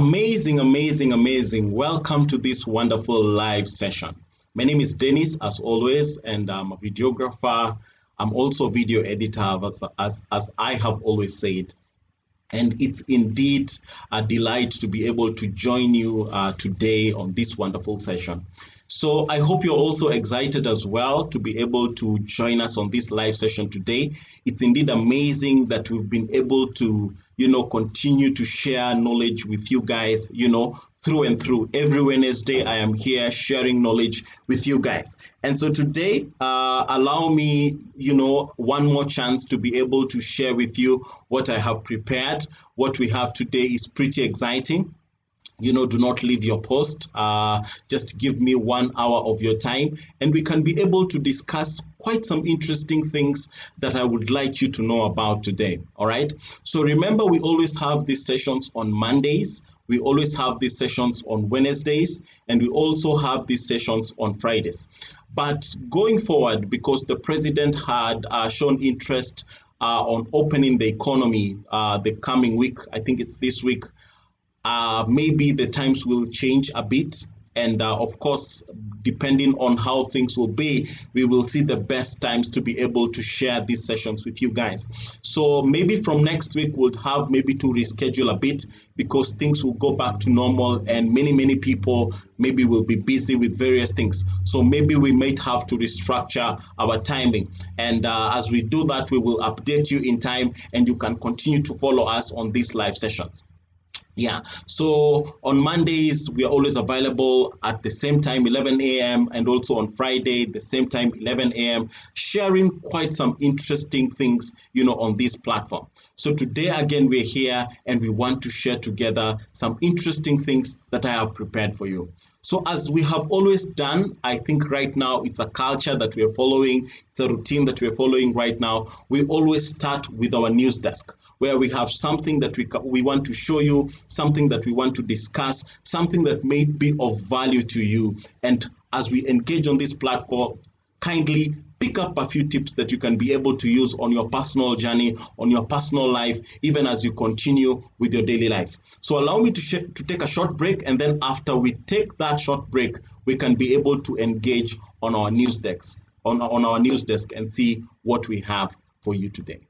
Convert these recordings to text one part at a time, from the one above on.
Amazing, amazing, amazing. Welcome to this wonderful live session. My name is Dennis, as always, and I'm a videographer. I'm also a video editor, as I have always said. And it's indeed a delight to be able to join you today on this wonderful session. So I hope you're also excited as well to be able to join us on this live session today. It's indeed amazing that we've been able to, continue to share knowledge with you guys, through and through. Every Wednesday, I am here sharing knowledge with you guys. And so today, allow me, one more chance to be able to share with you what I have prepared. What we have today is pretty exciting. Do not leave your post. Just give me 1 hour of your time and we can be able to discuss quite some interesting things that I would like you to know about today. All right. So remember, we always have these sessions on Mondays. We always have these sessions on Wednesdays, and we also have these sessions on Fridays. But going forward, because the president had shown interest on opening the economy the coming week, I think it's this week, maybe the times will change a bit. And of course, depending on how things will be, we will see the best times to be able to share these sessions with you guys. So maybe from next week, we'll have maybe to reschedule a bit because things will go back to normal and many people maybe will be busy with various things. So maybe we might have to restructure our timing. And as we do that, we will update you in time and you can continue to follow us on these live sessions. Yeah, so on Mondays, we are always available at the same time, 11 a.m. and also on Friday, the same time, 11 a.m., sharing quite some interesting things, on this platform. So today, again, we're here and we want to share together some interesting things that I have prepared for you. So as we have always done, I think right now it's a culture that we are following. It's a routine that we are following right now. We always start with our news desk, where we have something that we want to show you, something that we want to discuss, something that may be of value to you. And as we engage on this platform, kindly pick up a few tips that you can be able to use on your personal journey, on your personal life, even as you continue with your daily life. So allow me to take a short break, and then after we take that short break, we can be able to engage on our news desk, on our news desk and see what we have for you today.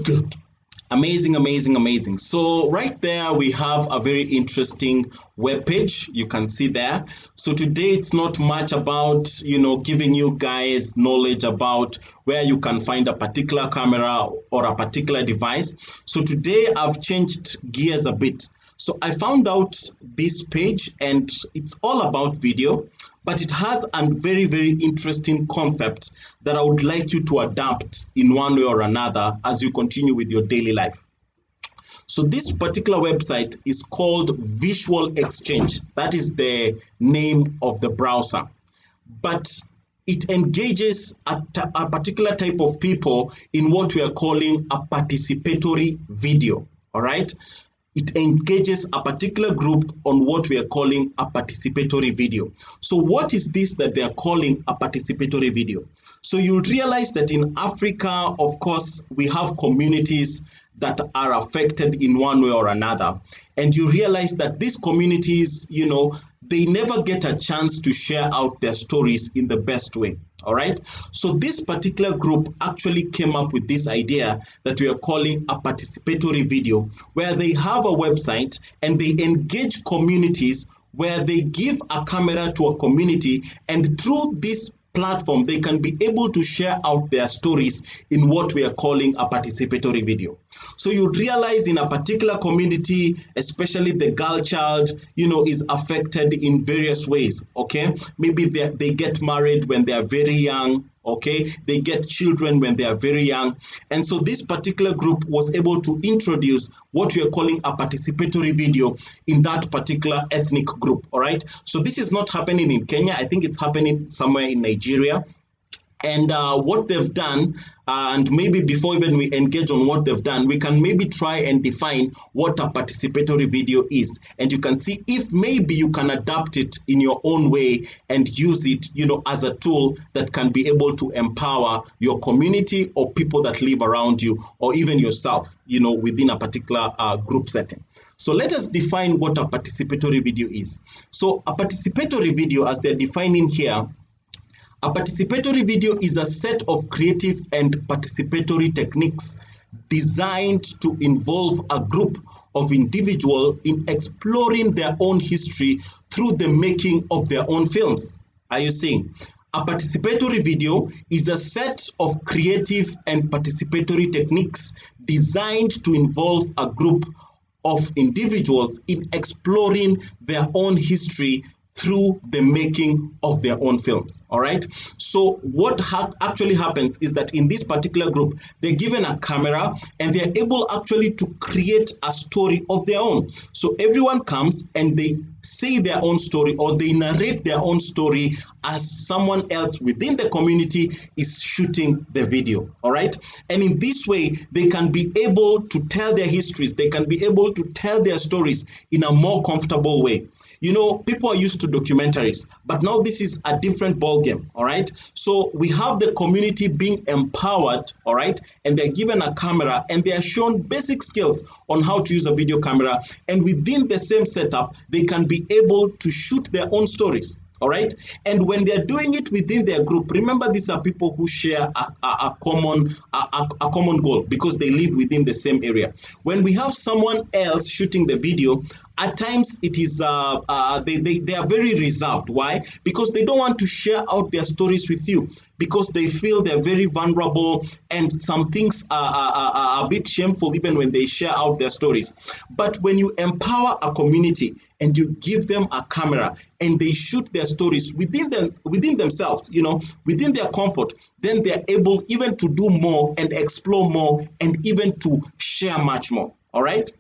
Good. Amazing. So right there, we have a very interesting webpage. You can see there. So today, it's not much about, giving you guys knowledge about where you can find a particular camera or a particular device. So today, I've changed gears a bit. So I found out this page and it's all about video, but it has a very, very interesting concept that I would like you to adapt in one way or another as you continue with your daily life. So this particular website is called Visual Exchange. That is the name of the browser. But it engages a particular type of people in what we are calling a participatory video. All right. It engages a particular group on what we are calling a participatory video. So what is this that they are calling a participatory video? So you'll realize that in Africa, of course, we have communities that are affected in one way or another. And you realize that these communities, they never get a chance to share out their stories in the best way. All right. So this particular group actually came up with this idea that we are calling a participatory video, where they have a website and they engage communities where they give a camera to a community, and through this platform they can be able to share out their stories in what we are calling a participatory video. So you realize in a particular community, especially the girl child, is affected in various ways. Okay, maybe they get married when they are very young. Okay, they get children when they are very young, and so this particular group was able to introduce what we are calling a participatory video in that particular ethnic group. All right, so this is not happening in Kenya. I think it's happening somewhere in Nigeria. And what they've done, and maybe before even we engage on what they've done, we can maybe try and define what a participatory video is. And you can see if maybe you can adapt it in your own way and use it, as a tool that can be able to empower your community or people that live around you, or even yourself, within a particular group setting. So let us define what a participatory video is. So a participatory video, as they're defining here, a participatory video is a set of creative and participatory techniques designed to involve a group of individuals in exploring their own history through the making of their own films. Are you seeing? A participatory video is a set of creative and participatory techniques designed to involve a group of individuals in exploring their own history through the making of their own films. All right, so what actually happens is that in this particular group, they're given a camera and they're able actually to create a story of their own. So everyone comes and they say their own story, or they narrate their own story as someone else within the community is shooting the video. All right, and in this way they can be able to tell their histories, they can be able to tell their stories in a more comfortable way. People are used to documentaries, but now this is a different ballgame. All right, so we have the community being empowered, all right, and they're given a camera and they are shown basic skills on how to use a video camera, and within the same setup they can be able to shoot their own stories. All right, and when they're doing it within their group, remember these are people who share a common goal because they live within the same area. When we have someone else shooting the video, at times it is they are very reserved. Why? Because they don't want to share out their stories with you, because they feel they're very vulnerable, and some things are a bit shameful even when they share out their stories. But when you empower a community and you give them a camera and they shoot their stories within themselves, within their comfort, then they're able even to do more and explore more and even to share much more. All right.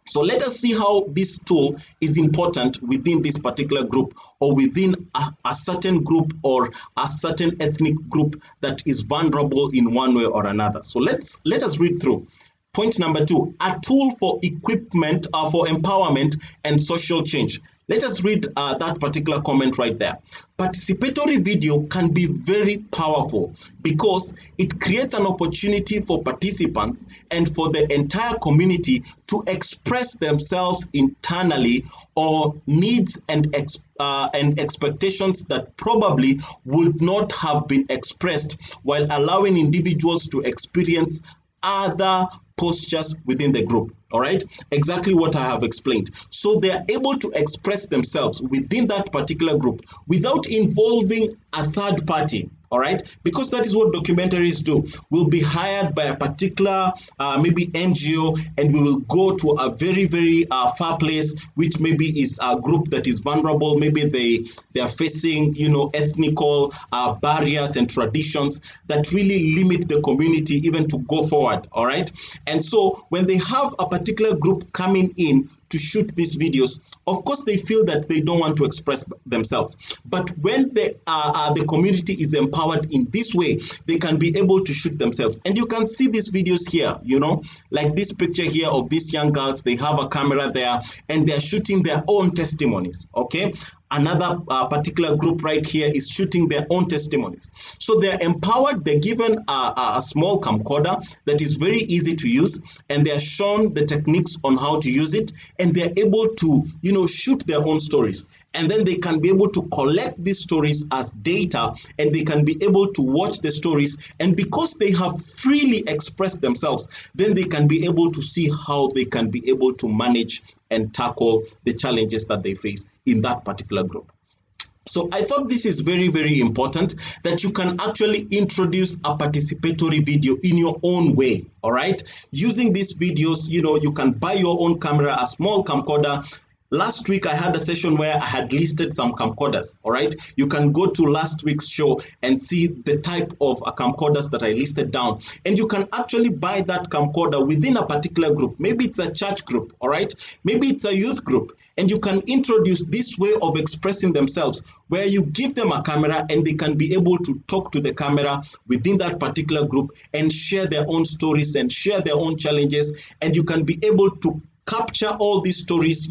So let us see how this tool is important within this particular group, or within a certain group or a certain ethnic group that is vulnerable in one way or another. So let us read through. Point number 2, a tool for equipment for empowerment and social change. Let us read that particular comment right there. Participatory video can be very powerful because it creates an opportunity for participants and for the entire community to express themselves internally, or needs and expectations that probably would not have been expressed, while allowing individuals to experience other postures within the group. All right, exactly what I have explained. So they are able to express themselves within that particular group without involving a third party. All right, because that is what documentaries do. We'll be hired by a particular maybe NGO, and we will go to a very, very far place, which maybe is a group that is vulnerable. Maybe they are facing, ethnical barriers and traditions that really limit the community even to go forward. All right, and so when they have a particular group coming in to shoot these videos, of course they feel that they don't want to express themselves. But when the community is empowered in this way, they can be able to shoot themselves. And you can see these videos here, like this picture here of these young girls. They have a camera there and they're shooting their own testimonies. Okay, another particular group right here is shooting their own testimonies. So they're empowered. They're given a small camcorder that is very easy to use, and they're shown the techniques on how to use it, and they're able to shoot their own stories. And then they can be able to collect these stories as data, and they can be able to watch the stories, and because they have freely expressed themselves, then they can be able to see how they can be able to manage and tackle the challenges that they face in that particular group. So I thought this is very, very important, that you can actually introduce a participatory video in your own way, all right? Using these videos, you can buy your own camera, a small camcorder. Last week, I had a session where I had listed some camcorders, all right? You can go to last week's show and see the type of camcorders that I listed down. And you can actually buy that camcorder within a particular group. Maybe it's a church group, all right? Maybe it's a youth group. And you can introduce this way of expressing themselves, where you give them a camera and they can be able to talk to the camera within that particular group and share their own stories and share their own challenges. And you can be able to capture all these stories,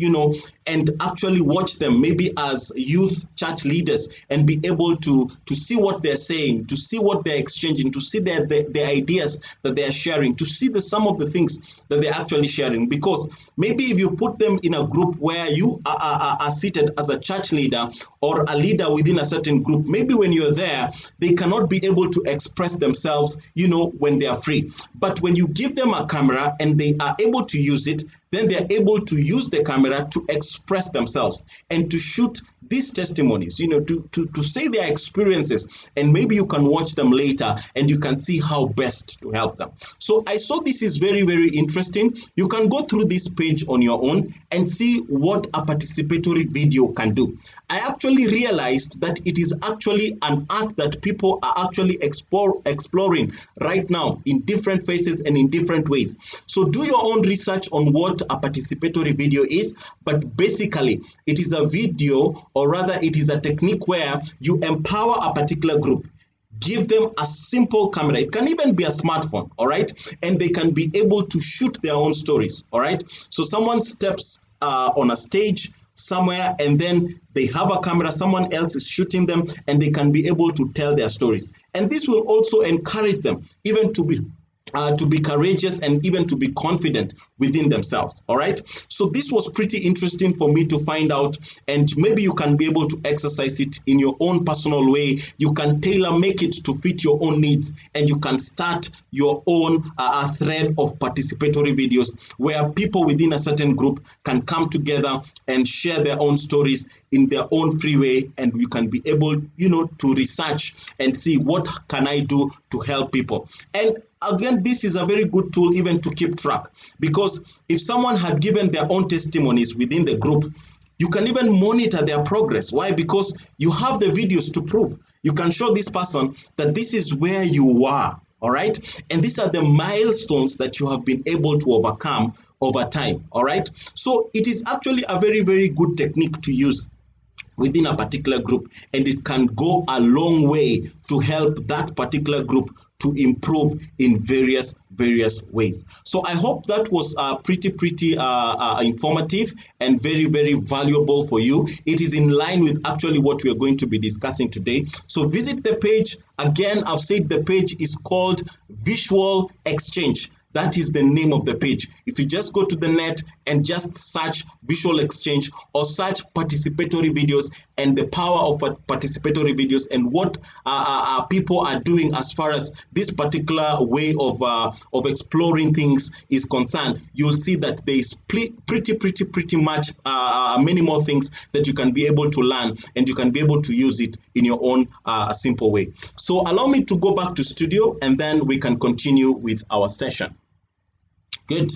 and actually watch them maybe as youth church leaders and be able to see what they're saying, to see what they're exchanging, to see their ideas that they are sharing, to see some of the things that they're actually sharing. Because maybe if you put them in a group where you are seated as a church leader or a leader within a certain group, maybe when you're there, they cannot be able to express themselves, when they are free. But when you give them a camera and they are able to use it, then they're able to use the camera to express themselves and to shoot these testimonies, to say their experiences, and maybe you can watch them later and you can see how best to help them. So I saw this is very, very interesting. You can go through this page on your own and see what a participatory video can do. I actually realized that it is actually an art that people are actually exploring right now in different phases and in different ways. So do your own research on what a participatory video is, but basically it is a video, or rather it is a technique where you empower a particular group. Give them a simple camera. It can even be a smartphone, all right? And they can be able to shoot their own stories, all right? So someone steps on a stage somewhere and then they have a camera, someone else is shooting them, and they can be able to tell their stories. And this will also encourage them even to be courageous and even to be confident within themselves, all right? So this was pretty interesting for me to find out, and maybe you can be able to exercise it in your own personal way. You can tailor-make it to fit your own needs, and you can start your own thread of participatory videos where people within a certain group can come together and share their own stories in their own free way, and you can be able, to research and see what can I do to help people. And again, this is a very good tool even to keep track, because if someone had given their own testimonies within the group, you can even monitor their progress. Why? Because you have the videos to prove. You can show this person that this is where you are, all right? And these are the milestones that you have been able to overcome over time, all right? So it is actually a very, very good technique to use within a particular group, and it can go a long way to help that particular group to improve in various ways. So I hope that was pretty informative and very, very valuable for you. It is in line with actually what we are going to be discussing today. So visit the page. Again, I've said the page is called Visual Exchange. That is the name of the page. If you just go to the net and just search Visual Exchange or search participatory videos and the power of participatory videos and what people are doing as far as this particular way of exploring things is concerned, you'll see that there is pretty much many more things that you can be able to learn, and you can be able to use it in your own simple way. So allow me to go back to studio, and then we can continue with our session. Good.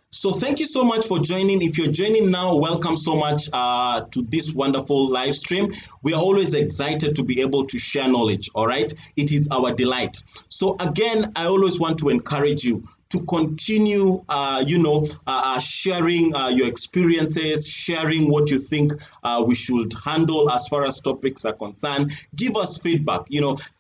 So thank you so much for joining. If you're joining now, welcome so much to this wonderful live stream. We are always excited to be able to share knowledge, all right? It is our delight. So again, I always want to encourage you to continue, sharing your experiences, sharing what you think we should handle as far as topics are concerned. Give us feedback,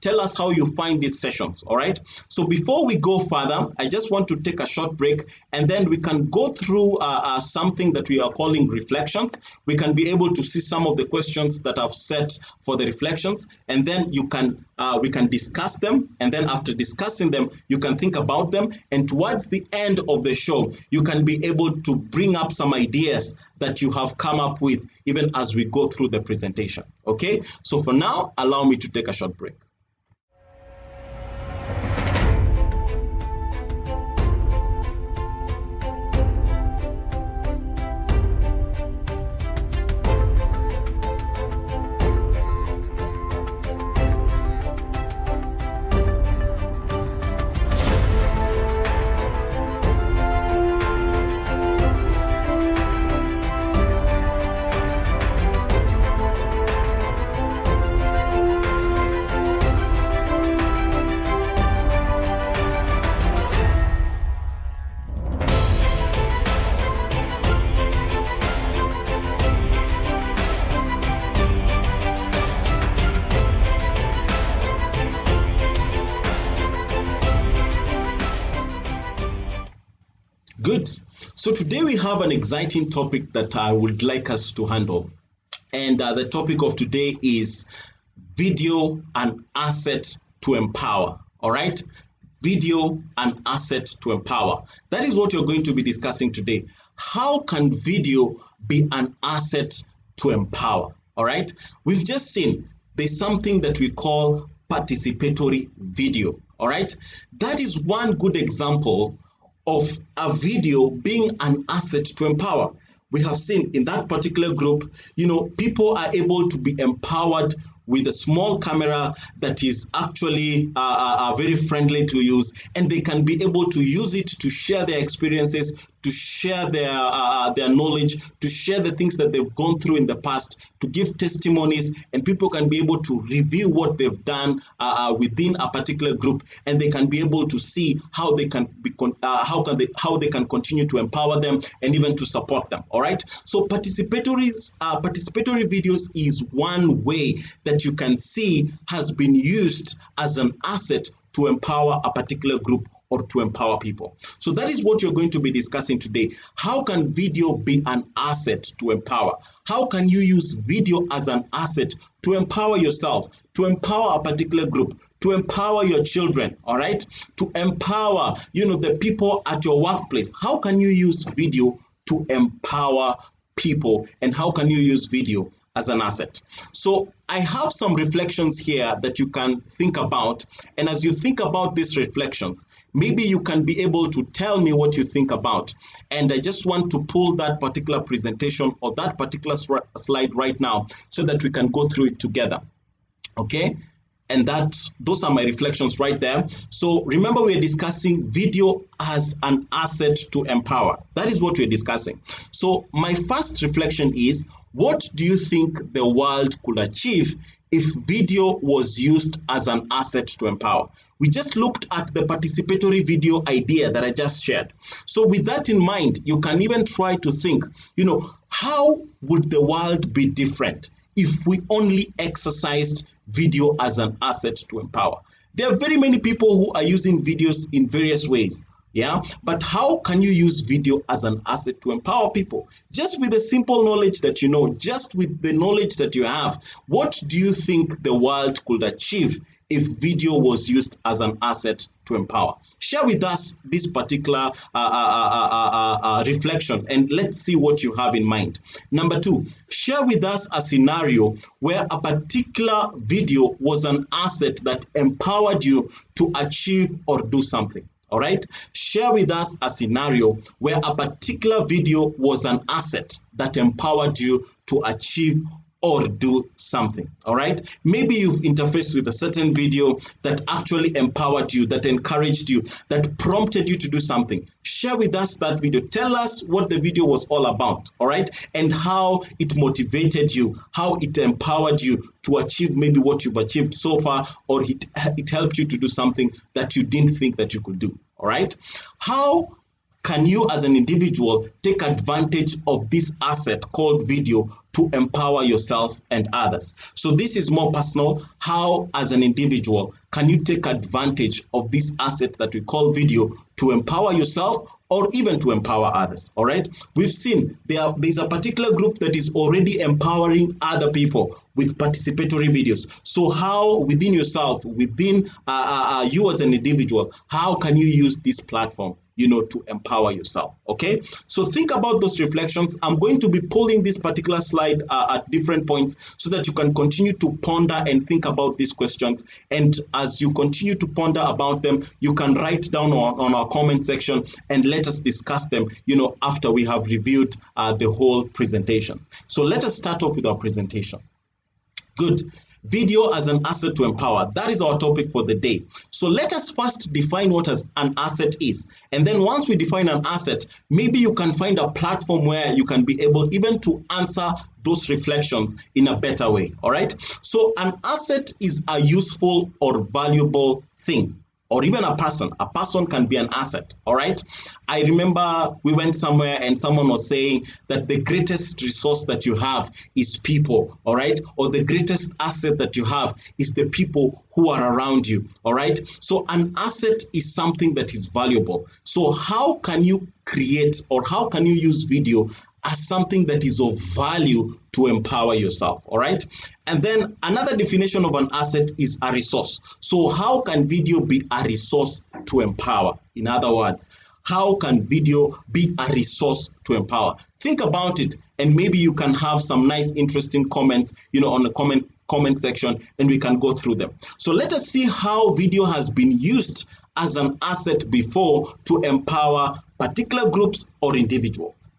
tell us how you find these sessions, all right? So before we go further, I just want to take a short break, and then we can go through something that we are calling reflections. We can be able to see some of the questions that I've set for the reflections, and then we can discuss them, and then after discussing them, you can think about them, and towards the end of the show, you can be able to bring up some ideas that you have come up with even as we go through the presentation. Okay, so for now, allow me to take a short break. Good. So today we have an exciting topic that I would like us to handle. And the topic of today is video, an asset to empower. All right? Video, an asset to empower. That is what you're going to be discussing today. How can video be an asset to empower? All right? We've just seen there's something that we call participatory video. All right? That is one good example of a video being an asset to empower. We have seen in that particular group, people are able to be empowered with a small camera that is actually very friendly to use, and they can be able to use it to share their experiences, to share their knowledge, to share the things that they've gone through in the past, to give testimonies, and people can be able to review what they've done within a particular group, and they can be able to see how they can continue to empower them and even to support them. All right. So participatory videos is one way that you can see has been used as an asset to empower a particular group or to empower people. So that is what you're going to be discussing today. How can video be an asset to empower? How can you use video as an asset to empower yourself, to empower a particular group, to empower your children, all right? To empower, the people at your workplace. How can you use video to empower people, and how can you use video as an asset? So I have some reflections here that you can think about, and as you think about these reflections, maybe you can be able to tell me what you think about. And I just want to pull that particular presentation or that particular slide right now so that we can go through it together. Okay? And those are my reflections right there. So remember, we're discussing video as an asset to empower. That is what we're discussing. So my first reflection is, what do you think the world could achieve if video was used as an asset to empower? We just looked at the participatory video idea that I just shared. So with that in mind, you can even try to think, how would the world be different if we only exercised video as an asset to empower? There are very many people who are using videos in various ways. Yeah, but how can you use video as an asset to empower people? Just with the simple knowledge that you know, just with the knowledge that you have, what do you think the world could achieve if video was used as an asset to empower? Share with us this particular reflection, and let's see what you have in mind. Number two, share with us a scenario where a particular video was an asset that empowered you to achieve or do something. All right, share with us a scenario where a particular video was an asset that empowered you to achieve or do something. All right, maybe you've interfaced with a certain video that actually empowered you, that encouraged you, that prompted you to do something. Share with us that video. Tell us what the video was all about, all right, and how it motivated you, how it empowered you to achieve maybe what you've achieved so far, or it helped you to do something that you didn't think that you could do. All right, how can you as an individual take advantage of this asset called video to empower yourself and others? So this is more personal. How as an individual can you take advantage of this asset that we call video to empower yourself or even to empower others? All right, we've seen there's a particular group that is already empowering other people with participatory videos. So how within yourself, within you as an individual, how can you use this platform to empower yourself? Okay, so think about those reflections. I'm going to be pulling this particular slide at different points so that you can continue to ponder and think about these questions. And as you continue to ponder about them, you can write down on our comment section and let us discuss them, after we have reviewed the whole presentation. So let us start off with our presentation. Good. Video as an asset to empower. That is our topic for the day. So let us first define what an asset is. And then once we define an asset, maybe you can find a platform where you can be able even to answer those reflections in a better way. All right. So an asset is a useful or valuable thing or even a person can be an asset. All right. I remember we went somewhere and someone was saying that the greatest resource that you have is people. All right. Or the greatest asset that you have is the people who are around you. All right. So an asset is something that is valuable. So how can you create, or how can you use video as something that is of value to empower yourself? All right. And then another definition of an asset is a resource. So how can video be a resource to empower? In other words, how can video be a resource to empower? Think about it, and maybe you can have some nice, interesting comments, on the comment section, and we can go through them. So let us see how video has been used as an asset before to empower particular groups or individuals.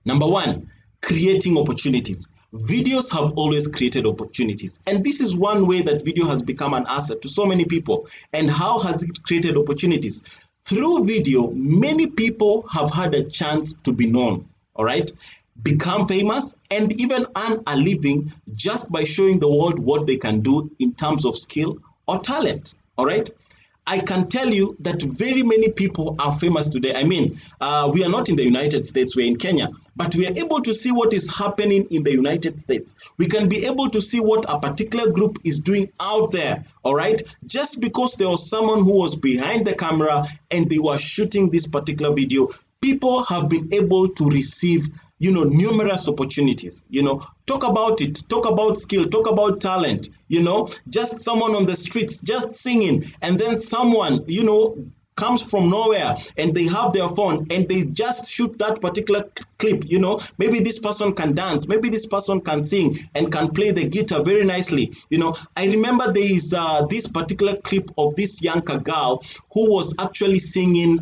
Number one, creating opportunities. Videos have always created opportunities, and this is one way that video has become an asset to so many people. And how has it created opportunities? Through video, many people have had a chance to be known, all right, become famous, and even earn a living just by showing the world what they can do in terms of skill or talent, all right? I can tell you that very many people are famous today. I mean, we are not in the United States, we're in Kenya, but we are able to see what is happening in the United States. We can be able to see what a particular group is doing out there, all right? Just because there was someone who was behind the camera and they were shooting this particular video, people have been able to receive numerous opportunities. Talk about it, talk about skill, talk about talent, just someone on the streets just singing, and then someone comes from nowhere and they have their phone and they just shoot that particular clip. Maybe this person can dance, maybe this person can sing and can play the guitar very nicely. I remember there is this particular clip of this younger girl who was actually singing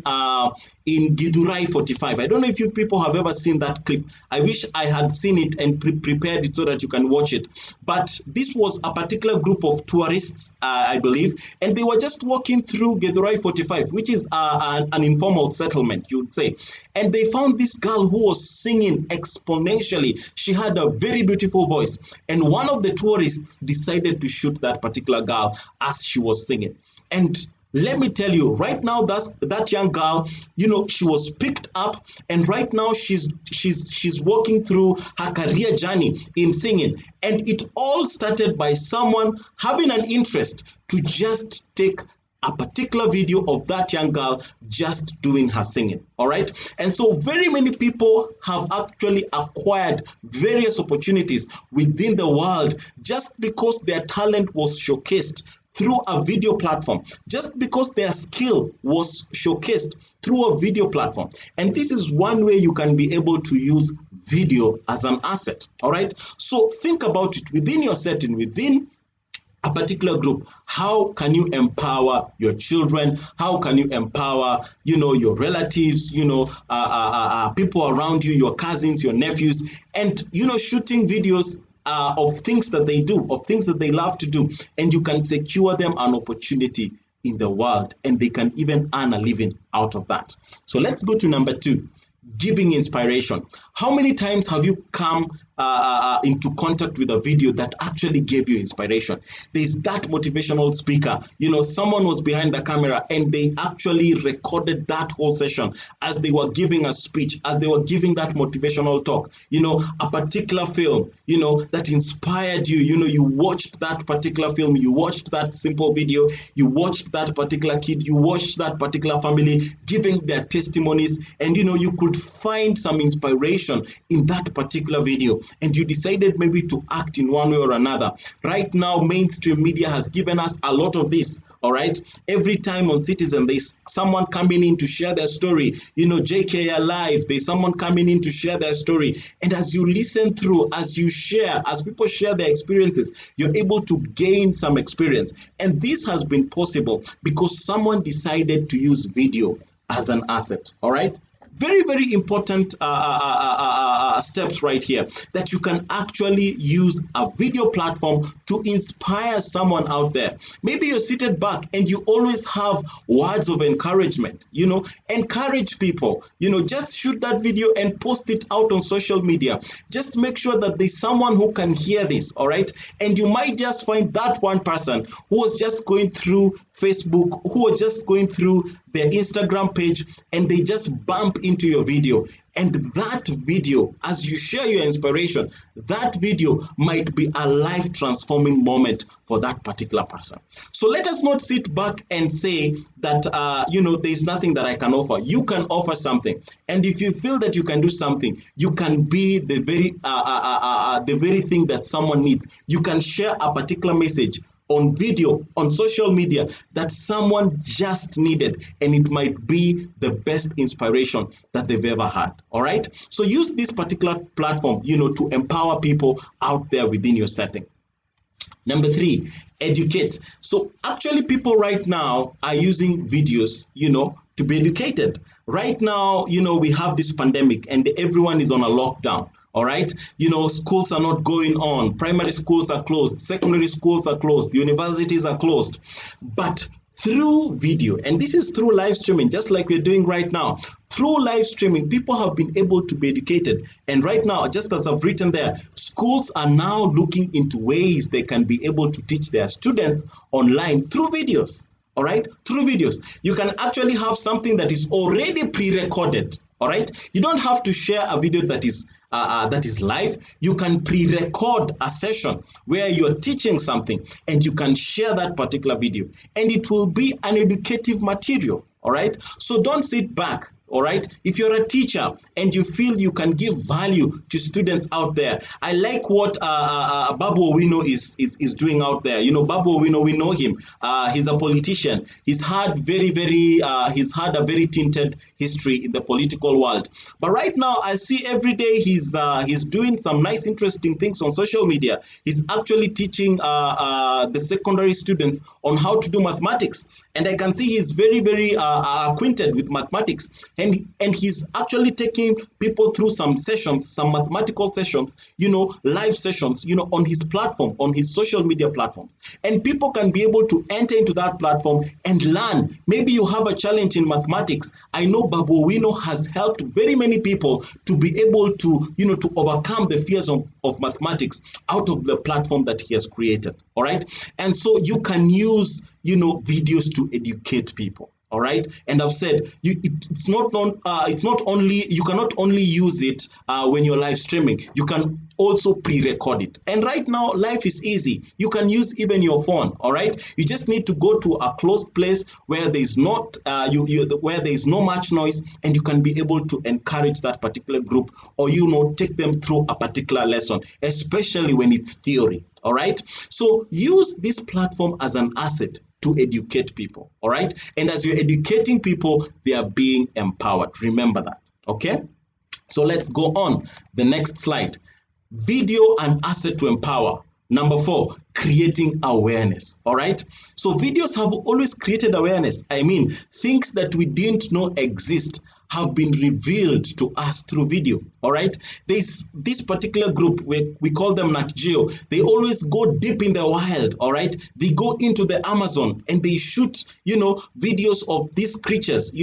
in Githurai 45. I don't know if you people have ever seen that clip. I wish I had seen it and prepared it so that you can watch it. But this was a particular group of tourists, I believe, and they were just walking through Githurai 45, which is an informal settlement, you would say. And they found this girl who was singing exponentially. She had a very beautiful voice. And one of the tourists decided to shoot that particular girl as she was singing. And let me tell you, right now, that young girl, she was picked up, and right now she's walking through her career journey in singing. And it all started by someone having an interest to just take a particular video of that young girl just doing her singing, all right? And so very many people have actually acquired various opportunities within the world just because their talent was showcased through a video platform, just because their skill was showcased through a video platform. And this is one way you can be able to use video as an asset, all right? So think about it within your setting, within a particular group. How can you empower your children? How can you empower, your relatives, people around you, your cousins, your nephews, and, shooting videos of things that they do, of things that they love to do, and you can secure them an opportunity in the world, and they can even earn a living out of that. So let's go to number 2, giving inspiration. How many times have you come into contact with a video that actually gave you inspiration? There's that motivational speaker, someone was behind the camera and they actually recorded that whole session as they were giving a speech, as they were giving that motivational talk, a particular film, that inspired you. You watched that particular film, you watched that simple video, you watched that particular kid, you watched that particular family giving their testimonies, and you could find some inspiration in that particular video, and you decided maybe to act in one way or another. Right now, mainstream media has given us a lot of this, all right? Every time on Citizen, there's someone coming in to share their story. JK Alive, there's someone coming in to share their story. And as you listen through, as you share, as people share their experiences, you're able to gain some experience. And this has been possible because someone decided to use video as an asset, all right? Very, very important steps right here, that you can actually use a video platform to inspire someone out there. Maybe you're seated back and you always have words of encouragement. Encourage people. Just shoot that video and post it out on social media. Just make sure that there's someone who can hear this, all right? And you might just find that one person who was just going through Facebook, who was just going through their Instagram page, and they just bump into your video. And that video, as you share your inspiration, that video might be a life transforming moment for that particular person. So let us not sit back and say that, there's nothing that I can offer. You can offer something. And if you feel that you can do something, you can be the very thing that someone needs. You can share a particular message on video, on social media, that someone just needed, and it might be the best inspiration that they've ever had. All right. So use this particular platform, to empower people out there within your setting. Number 3, educate. So actually people right now are using videos, to be educated. Right now, we have this pandemic and everyone is on a lockdown. All right. Schools are not going on. Primary schools are closed. Secondary schools are closed. Universities are closed. But through video, and this is through live streaming, just like we're doing right now, through live streaming, people have been able to be educated. And right now, just as I've written there, schools are now looking into ways they can be able to teach their students online through videos. All right. Through videos, you can actually have something that is already pre-recorded. All right. You don't have to share a video that is live. You can pre-record a session where you're teaching something and you can share that particular video, and it will be an educative material. All right. So don't sit back. All right. If you're a teacher and you feel you can give value to students out there, I like what Babu Owino is doing out there. Babu Owino, we know him. He's a politician. He's had a very tinted history in the political world. But right now, I see every day he's doing some nice, interesting things on social media. He's actually teaching the secondary students on how to do mathematics, and I can see he's very, very acquainted with mathematics. And he's actually taking people through some sessions, some mathematical sessions, live sessions, on his platform, on his social media platforms. And people can be able to enter into that platform and learn. Maybe you have a challenge in mathematics. I know Babu Owino has helped very many people to be able to, to overcome the fears of mathematics out of the platform that he has created. All right. And so you can use, videos to educate people. All right. And I've said it's not only, you cannot only use it when you're live streaming. You can also pre-record it. And right now, life is easy. You can use even your phone. All right. You just need to go to a closed place where there's not where there is no much noise, and you can be able to encourage that particular group, or take them through a particular lesson, especially when it's theory. All right. So use this platform as an asset to educate people. All right. And as you're educating people, they are being empowered. Remember that. Okay. So let's go on. The next slide. Video and asset to empower. Number 4, creating awareness. All right. So videos have always created awareness. I mean, things that we didn't know exist have been revealed to us through video. All right. There's this particular group, we call them Nat Geo. They always go deep in the wild. All right. They go into the Amazon and they shoot, videos of these creatures,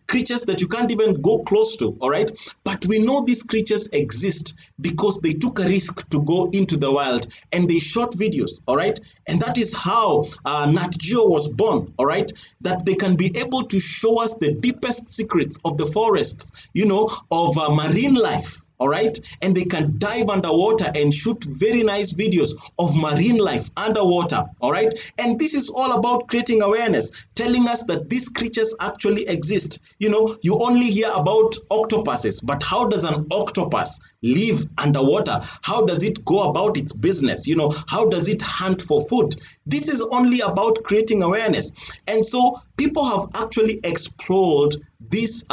creatures that you can't even go close to. All right. But we know these creatures exist because they took a risk to go into the wild and they shot videos. All right. And that is how Nat Geo was born. All right. That they can be able to show us the deepest secrets of the forests, of marine life. All right. And they can dive underwater and shoot very nice videos of marine life underwater. All right. And this is all about creating awareness, telling us that these creatures actually exist. You only hear about octopuses, but how does an octopus live underwater? How does it go about its business? How does it hunt for food? This is only about creating awareness. And so people have actually explored this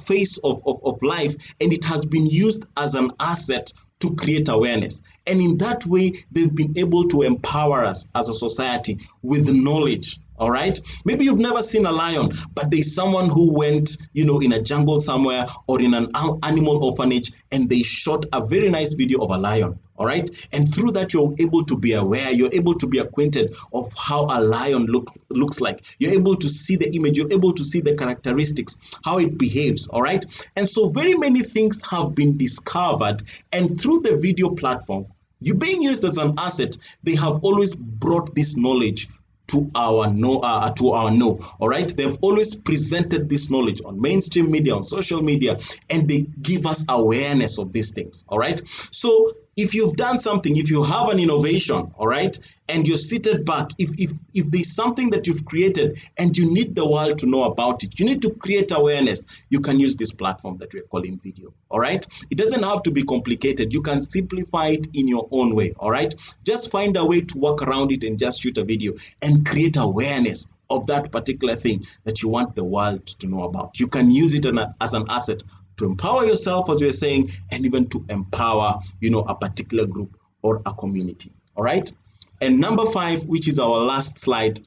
phase of life, and it has been used as an asset to create awareness. And in that way, they've been able to empower us as a society with knowledge. All right. Maybe you've never seen a lion, but there's someone who went, in a jungle somewhere or in an animal orphanage, and they shot a very nice video of a lion. All right. And through that, you're able to be aware, you're able to be acquainted of how a lion looks like. You're able to see the image, you're able to see the characteristics, how it behaves. All right. And so very many things have been discovered, and through the video platform, you being used as an asset, they have always brought this knowledge to our know. All right. They've always presented this knowledge on mainstream media, on social media, and they give us awareness of these things. All right. So if you've done something, if you have an innovation, all right, and you're seated back, if there's something that you've created and you need the world to know about it, you need to create awareness, you can use this platform that we're calling video. All right. It doesn't have to be complicated. You can simplify it in your own way. All right. Just find a way to work around it and just shoot a video and create awareness of that particular thing that you want the world to know about. You can use it as an asset to empower yourself, as we are saying, and even to empower, a particular group or a community. All right. And number 5, which is our last slide,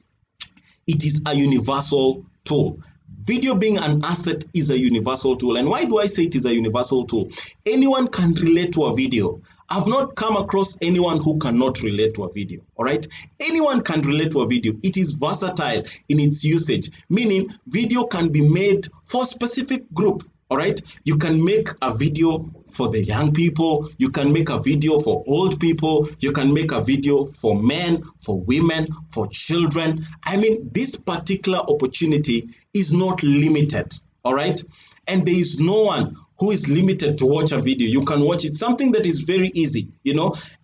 it is a universal tool. Video being an asset is a universal tool. And why do I say it is a universal tool? Anyone can relate to a video. I've not come across anyone who cannot relate to a video. All right. Anyone can relate to a video. It is versatile in its usage, meaning video can be made for a specific group. All right. You can make a video for the young people. You can make a video for old people. You can make a video for men, for women, for children. I mean, this particular opportunity is not limited. All right. And there is no one who is limited to watch a video. You can watch it, something that is very easy,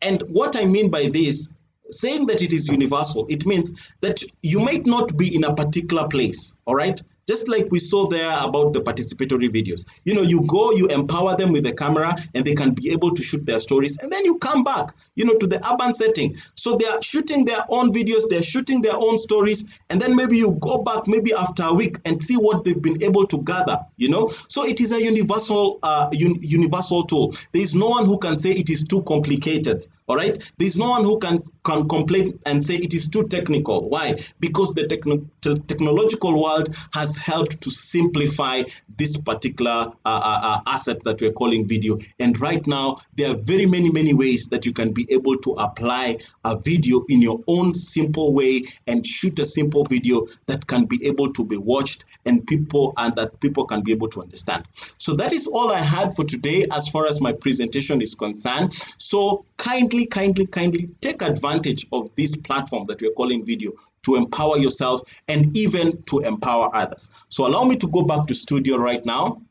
And what I mean by this, saying that it is universal, it means that you might not be in a particular place. All right. Just like we saw there about the participatory videos. You go, you empower them with the camera, and they can be able to shoot their stories. And then you come back, to the urban setting. So they are shooting their own videos, they're shooting their own stories. And then maybe you go back maybe after a week and see what they've been able to gather, So it is a universal tool. There is no one who can say it is too complicated. All right. There's no one who can complain and say it is too technical. Why? Because the technological world has helped to simplify this particular asset that we're calling video. And right now, there are very many ways that you can be able to apply a video in your own simple way and shoot a simple video that can be able to be watched and that people can be able to understand. So that is all I had for today as far as my presentation is concerned. So kindly take advantage of this platform that we're calling video to empower yourself and even to empower others. So allow me to go back to studio right now,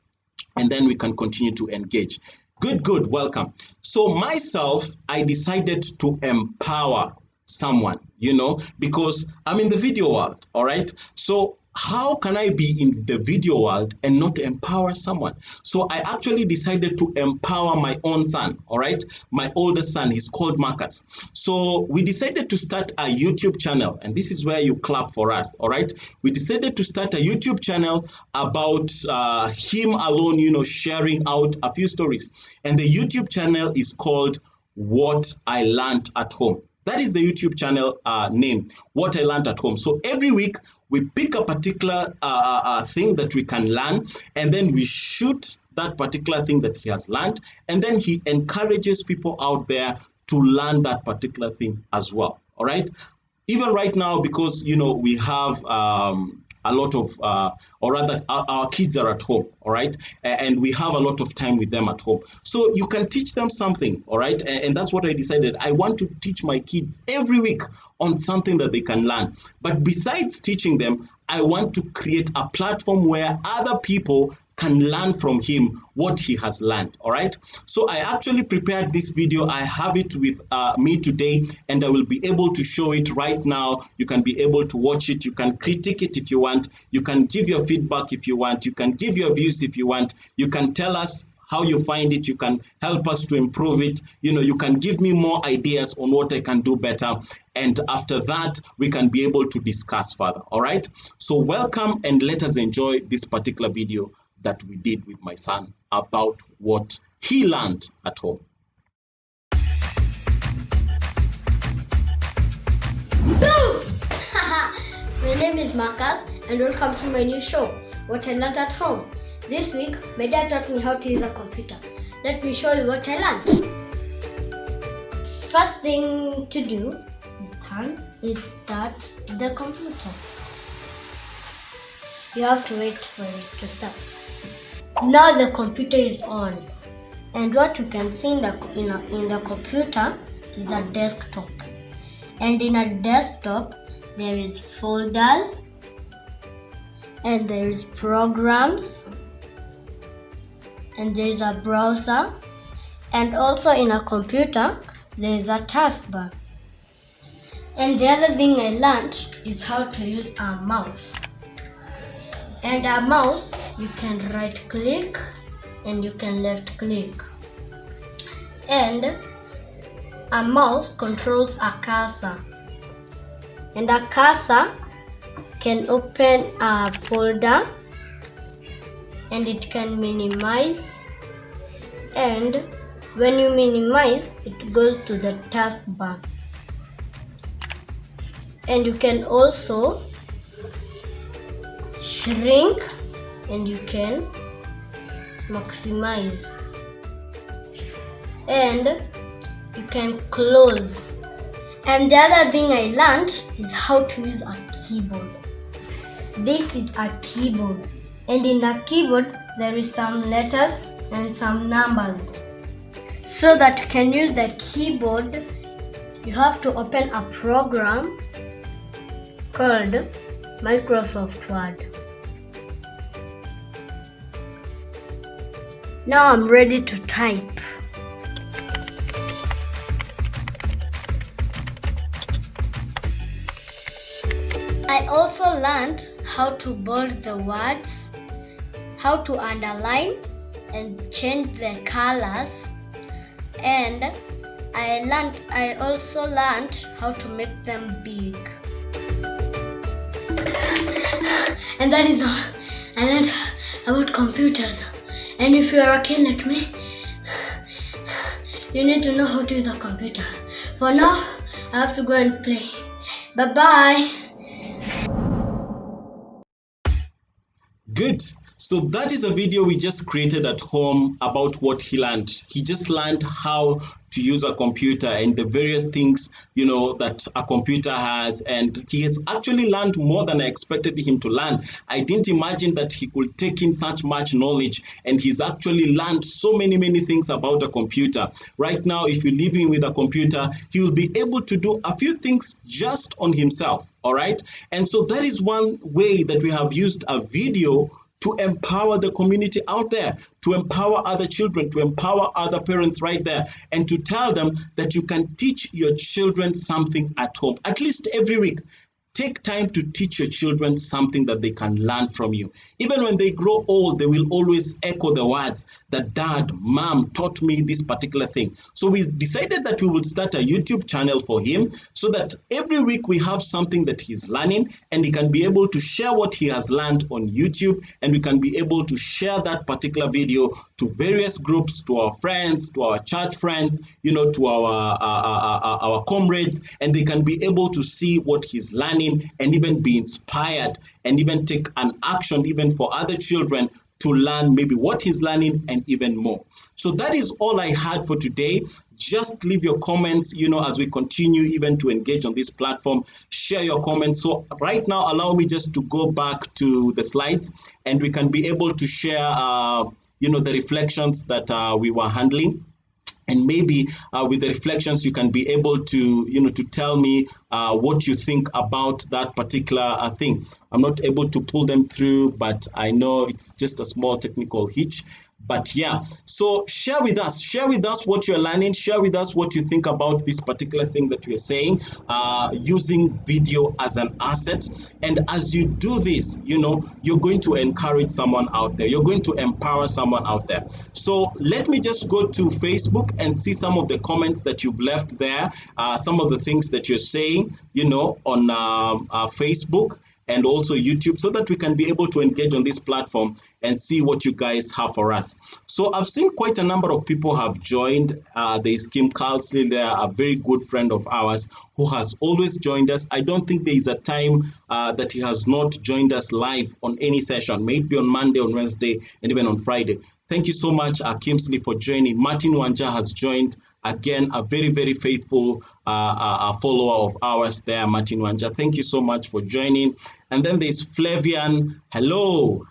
and then we can continue to engage. Good, welcome. So myself, I decided to empower someone, because I'm in the video world, all right? So how can I be in the video world and not empower someone? So I actually decided to empower my own son, all right? My oldest son, he's called Marcus. So we decided to start a YouTube channel, and this is where you clap for us, all right? We decided to start a YouTube channel about him alone, sharing out a few stories. And the YouTube channel is called What I Learned at Home. That is the YouTube channel name, What I Learned at Home. So every week we pick a particular thing that we can learn, and then we shoot that particular thing that he has learned, and then he encourages people out there to learn that particular thing as well. All right. Even right now, because we have a lot of, or rather our kids are at home, all right? And we have a lot of time with them at home. So you can teach them something, all right? And that's what I decided. I want to teach my kids every week on something that they can learn. But besides teaching them, I want to create a platform where other people can learn from him what he has learned, all right? So I actually prepared this video. I have it with me today, and I will be able to show it right now. You can be able to watch it. You can critique it if you want. You can give your feedback if you want. You can give your views if you want. You can tell us how you find it. You can help us to improve it. You can give me more ideas on what I can do better. And after that, we can be able to discuss further, all right? So welcome, and let us enjoy this particular video that we did with my son about what he learned at home. My name is Marcus and welcome to my new show, What I Learned at Home. This week, my dad taught me how to use a computer. Let me show you what I learned. First thing to do is start the computer. You have to wait for it to start. Now the computer is on. And what you can see in the computer is a desktop. And in a desktop, there is folders, and there is programs, and there is a browser, and also in a computer, there is a taskbar. And the other thing I learned is how to use a mouse. And a mouse, you can right click and you can left click. And a mouse controls a cursor. And a cursor can open a folder and it can minimize. And when you minimize, it goes to the taskbar. And you can also shrink and you can maximize. And you can close. And the other thing I learned is how to use a keyboard. This is a keyboard. And in the keyboard, there is some letters and some numbers. So that you can use the keyboard, you have to open a program called Microsoft Word. Now I'm ready to type. I also learned how to bold the words, how to underline and change the colors, and I also learned how to make them big. And that is all I learned about computers. And if you are a kid like me, you need to know how to use a computer. For now, I have to go and play. Bye-bye. Good. So that is a video we just created at home about what he learned. He just learned how to use a computer and the various things, that a computer has. And he has actually learned more than I expected him to learn. I didn't imagine that he could take in such much knowledge. And he's actually learned so many things about a computer. Right now, if you leave him with a computer, he will be able to do a few things just on himself. All right. And so that is one way that we have used a video to empower the community out there, to empower other children, to empower other parents right there, and to tell them that you can teach your children something at home, at least every week. Take time to teach your children something that they can learn from you. Even when they grow old, they will always echo the words that dad, mom taught me this particular thing. So we decided that we would start a YouTube channel for him so that every week we have something that he's learning and he can be able to share what he has learned on YouTube, and we can be able to share that particular video to various groups, to our friends, to our church friends, to our comrades, and they can be able to see what he's learning and even be inspired and even take an action even for other children to learn maybe what he's learning and even more. So that is all I had for today. Just leave your comments, as we continue even to engage on this platform. Share your comments. So right now, allow me just to go back to the slides and we can be able to share, the reflections that we were handling. And maybe with the reflections, you can be able to, to tell me what you think about that particular thing. I'm not able to pull them through, but I know it's just a small technical hitch. But yeah, so share with us what you're learning, share with us what you think about this particular thing that we're saying, using video as an asset. And as you do this, you're going to encourage someone out there, you're going to empower someone out there. So let me just go to Facebook and see some of the comments that you've left there, some of the things that you're saying, on Facebook. and also YouTube, so that we can be able to engage on this platform and see what you guys have for us. So I've seen quite a number of people have joined. There's Kim Carlsley there, a very good friend of ours who has always joined us. I don't think there is a time that he has not joined us live on any session, maybe on Monday, on Wednesday, and even on Friday. Thank you so much, Kimsley, for joining. Martin Wanja has joined. Again, a very, very faithful follower of ours there, Martin Wanja. Thank you so much for joining. And then there's Flavian. Hello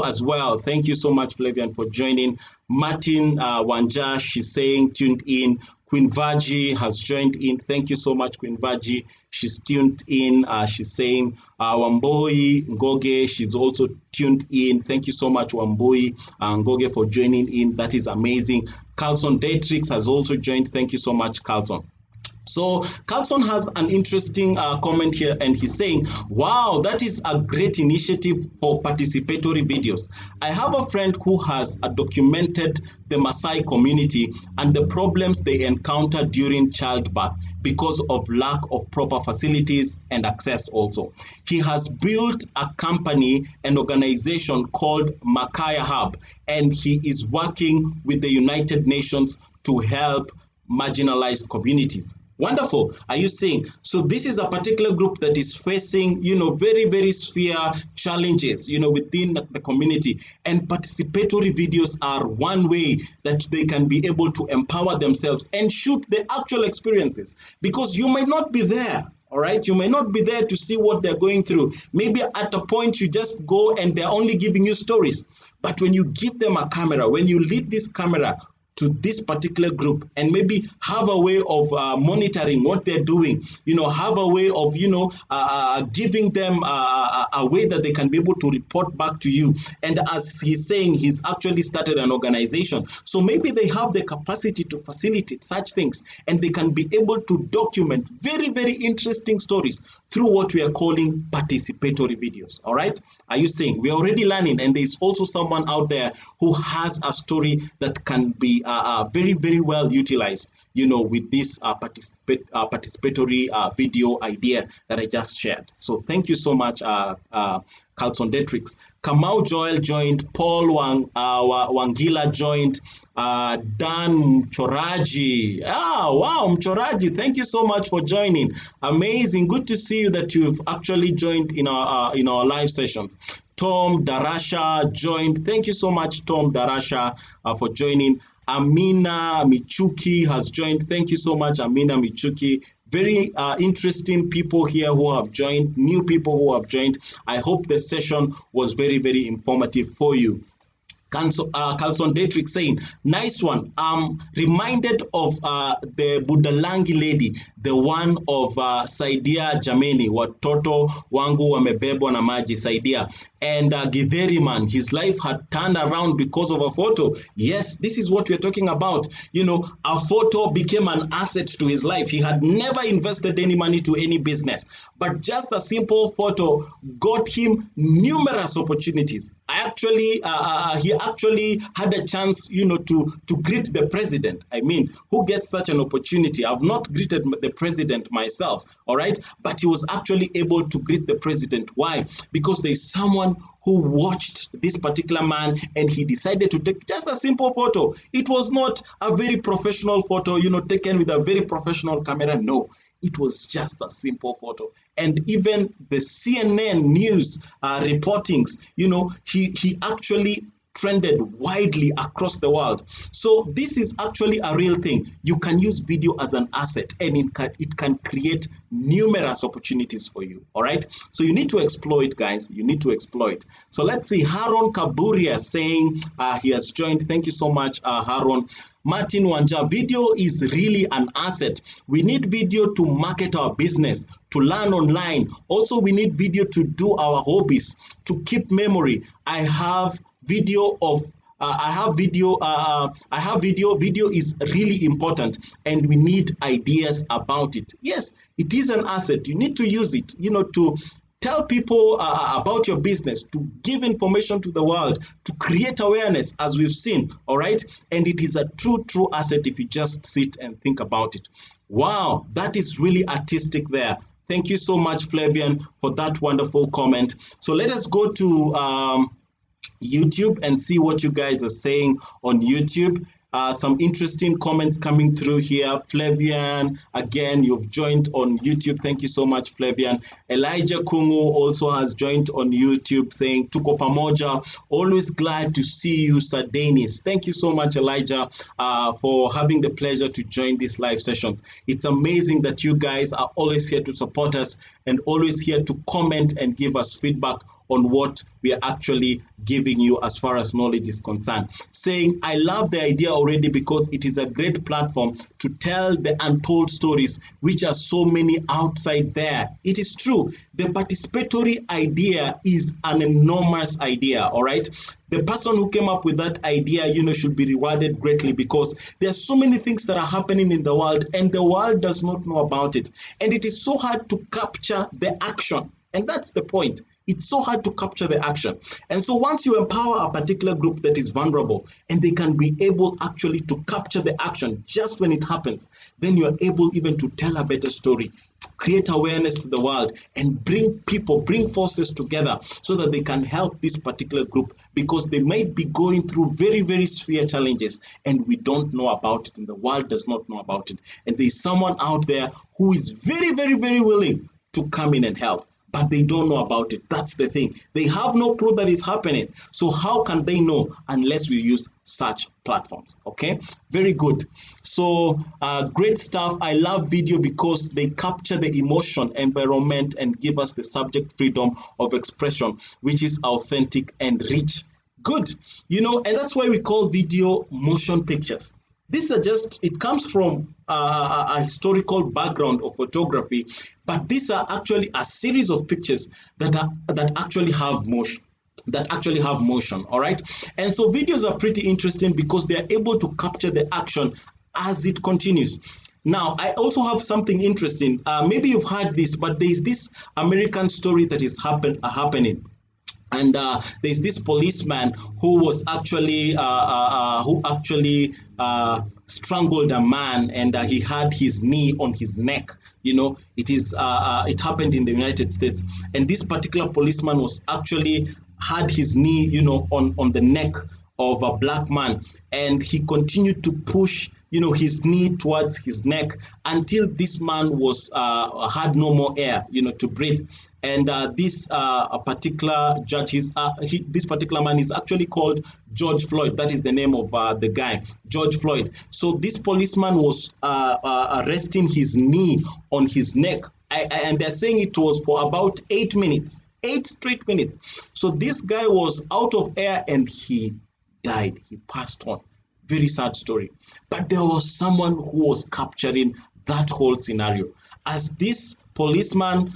as well. Thank you so much, Flavian, for joining. Martin Wanja, she's saying tuned in. Queen Vaji has joined in. Thank you so much, Queen Vaji. She's tuned in. She's saying Wamboi Ngoge, she's also tuned in. Thank you so much, Wamboi Ngoge, for joining in. That is amazing. Carlson Dietrich has also joined. Thank you so much, Carlson. So Carlson has an interesting comment here, and he's saying, wow, that is a great initiative for participatory videos. I have a friend who has documented the Maasai community and the problems they encounter during childbirth because of lack of proper facilities and access also. He has built a company and organization called Makaya Hub, and he is working with the United Nations to help marginalized communities. Wonderful. Are you seeing? So this is a particular group that is facing, very, very severe challenges, within the community. And participatory videos are one way that they can be able to empower themselves and shoot the actual experiences, because you might not be there. All right, you may not be there to see what they're going through. Maybe at a point you just go and they're only giving you stories. But when you give them a camera, when you lead this camera to this particular group and maybe have a way of monitoring what they're doing, have a way of, giving them a way that they can be able to report back to you. And as he's saying, he's actually started an organization. So maybe they have the capacity to facilitate such things, and they can be able to document very, very interesting stories through what we are calling participatory videos. All right. Are you saying? We're already learning, and there's also someone out there who has a story that can be very, very well utilized, with this participatory video idea that I just shared. So thank you so much, Carlson Dietrich. Kamau Joel joined, Paul Wangila joined, Dan Mchoraji. Wow, Mchoraji, thank you so much for joining. Amazing, good to see you that you've actually joined in our live sessions. Tom Darasha joined. Thank you so much, Tom Darasha, for joining. Amina Michuki has joined. Thank you so much, Amina Michuki. Very interesting people here who have joined, new people who have joined. I hope the session was very, very informative for you. Carlson Dietrich saying, nice one. I'm reminded of the Budalangi lady, the one of Saidia Jameni, watoto wangu wamebebwa na maji Saidia. And Githeri man, his life had turned around because of a photo. Yes, this is what we're talking about. A photo became an asset to his life. He had never invested any money to any business, but just a simple photo got him numerous opportunities. He actually had a chance, to greet the president. I mean, who gets such an opportunity? I've not greeted the president myself, all right? But he was actually able to greet the president. Why? Because there's someone who watched this particular man and he decided to take just a simple photo. It was not a very professional photo, taken with a very professional camera. No. It was just a simple photo. And even the CNN news reportings, he actually trended widely across the world. So this is actually a real thing. You can use video as an asset, and it can create numerous opportunities for you. All right. So you need to exploit, guys. You need to exploit. So let's see. Haron Kaburia saying he has joined. Thank you so much, Haron. Martin Wanja, video is really an asset. We need video to market our business, to learn online. Also, we need video to do our hobbies, to keep memory. I have video. Video is really important, and we need ideas about it. Yes, it is an asset. You need to use it, to tell people about your business, to give information to the world, to create awareness, as we've seen, all right? And it is a true asset if you just sit and think about it. Wow, that is really artistic there. Thank you so much, Flavian, for that wonderful comment. So let us go to YouTube and see what you guys are saying on YouTube. Some interesting comments coming through here. Flavian, again, you've joined on YouTube. Thank you so much, Flavian. Elijah Kungu also has joined on YouTube saying, Tuko pamoja, always glad to see you, Sir Dennis. Thank you so much, Elijah, for having the pleasure to join these live sessions. It's amazing that you guys are always here to support us and always here to comment and give us feedback on what we are actually giving you as far as knowledge is concerned. Saying, I love the idea already because it is a great platform to tell the untold stories, which are so many outside there. It is true. The participatory idea is an enormous idea, all right? The person who came up with that idea, should be rewarded greatly because there are so many things that are happening in the world and the world does not know about it. And it is so hard to capture the action. And that's the point. It's so hard to capture the action. And so once you empower a particular group that is vulnerable and they can be able actually to capture the action just when it happens, then you are able even to tell a better story, to create awareness to the world and bring forces together so that they can help this particular group because they might be going through very, very severe challenges and we don't know about it and the world does not know about it. And there's someone out there who is very, very, very willing to come in and help. But they don't know about it. That's the thing. They have no clue that is happening. So how can they know unless we use such platforms? Okay, very good. So great stuff. I love video because they capture the emotion, environment, and give us the subject freedom of expression, which is authentic and rich. Good. And that's why we call video motion pictures. These are it comes from a historical background of photography, but these are actually a series of pictures that actually have motion. All right. And so videos are pretty interesting because they are able to capture the action as it continues. Now, I also have something interesting. Maybe you've heard this, but there is this American story that is happening. And there's this policeman who was actually strangled a man, and he had his knee on his neck. It happened in the United States, and this particular policeman was actually had his knee, on the neck of a black man, and he continued to push his knee towards his neck until this man had no more air to breathe. And this particular judge, this particular man is actually called George Floyd. That is the name of the guy, George Floyd. So this policeman was resting his knee on his neck, and they're saying it was for about 8 minutes, 8 straight minutes. So this guy was out of air and he died. He passed on. Very sad story. But there was someone who was capturing that whole scenario. As this policeman,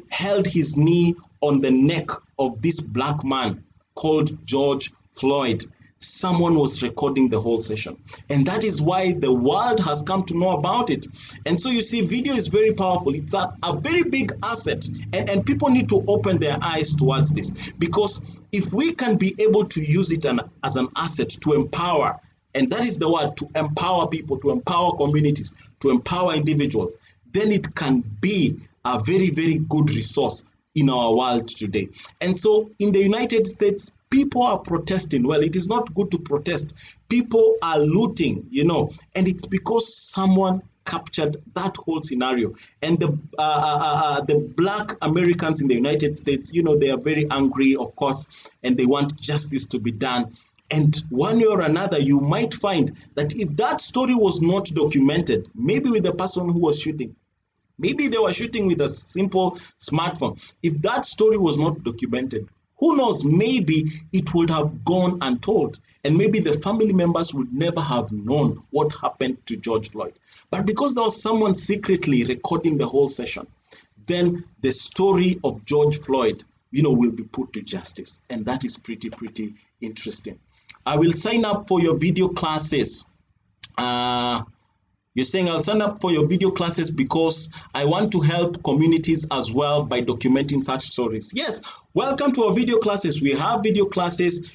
held his knee on the neck of this black man called George Floyd, someone was recording the whole session. And that is why the world has come to know about it. And so you see, video is very powerful. It's a very big asset. And people need to open their eyes towards this. Because if we can be able to use it as an asset to empower, and that is the word, to empower people, to empower communities, to empower individuals, then it can be a very, very good resource in our world today. And so in the United States, people are protesting. Well, it is not good to protest. People are looting, and it's because someone captured that whole scenario. And the black Americans in the United States, they are very angry, of course, and they want justice to be done. And one way or another, you might find that if that story was not documented, maybe with the person who was shooting, maybe they were shooting with a simple smartphone. If that story was not documented, who knows, maybe it would have gone untold. And maybe the family members would never have known what happened to George Floyd. But because there was someone secretly recording the whole session, then the story of George Floyd, will be put to justice. And that is pretty interesting. I will sign up for your video classes. You're saying I'll sign up for your video classes because I want to help communities as well by documenting such stories. Yes, welcome to our video classes. We have video classes,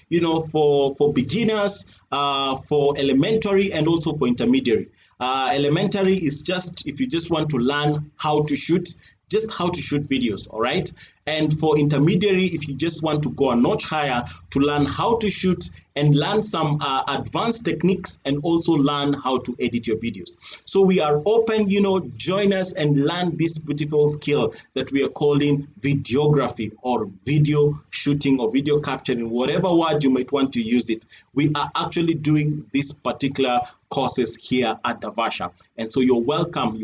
for beginners, for elementary, and also for intermediary. Elementary is just if you just want to learn how to shoot, just how to shoot videos, all right? And for intermediary, if you just want to go a notch higher to learn how to shoot and learn some advanced techniques and also learn how to edit your videos. So we are open, join us and learn this beautiful skill that we are calling videography or video shooting or video capturing, whatever word you might want to use it. We are actually doing this particular courses here at Davasha. And so you're welcome.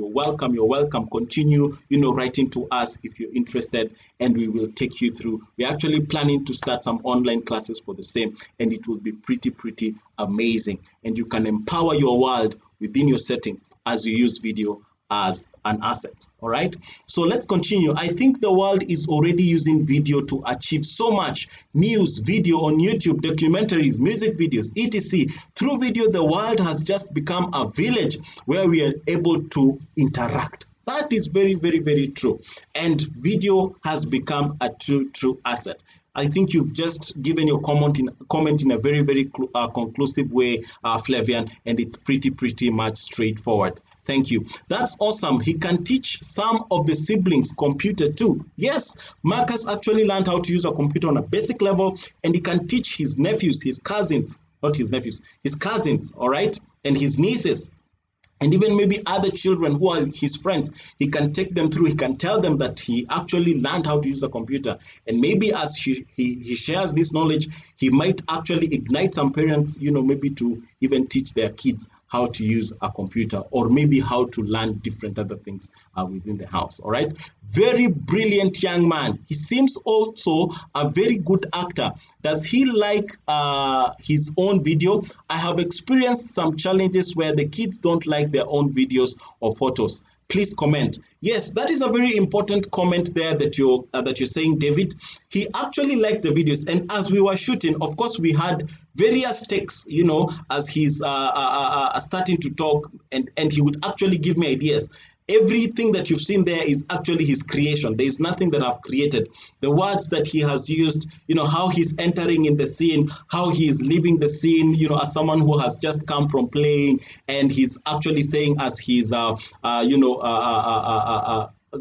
Continue, writing to us if you're interested, and we will take you through. We're actually planning to start some online classes for the same, and it will be pretty amazing. And you can empower your world within your setting as you use video as an asset. All right, so let's continue. I think the world is already using video to achieve so much. News, video on YouTube, documentaries, music videos, etc. Through video, the world has just become a village where we are able to interact. That is very true. And video has become a true asset. I think you've just given your comment in a very conclusive way, Flavian, and it's pretty much straightforward. Thank you. That's awesome. He can teach some of the siblings computer too. Yes, Marcus actually learned how to use a computer on a basic level, and he can teach his nephews, his cousins, all right, and his nieces, and even maybe other children who are his friends. He can take them through. He can tell them that he actually learned how to use a computer. And maybe as he shares this knowledge, he might actually ignite some parents, maybe to even teach their kids how to use a computer, or maybe how to learn different other things within the house. All right. Very brilliant young man. He seems also a very good actor. Does he like his own video? I have experienced some challenges where the kids don't like their own videos or photos. Please comment. Yes, that is a very important comment there that you're saying, David. He actually liked the videos, and as we were shooting, of course, we had various takes, as he's starting to talk, and he would actually give me ideas. Everything that you've seen there is actually his creation. There is nothing that I've created. The words that he has used, how he's entering in the scene, how he is leaving the scene, as someone who has just come from playing, and he's actually saying as he's,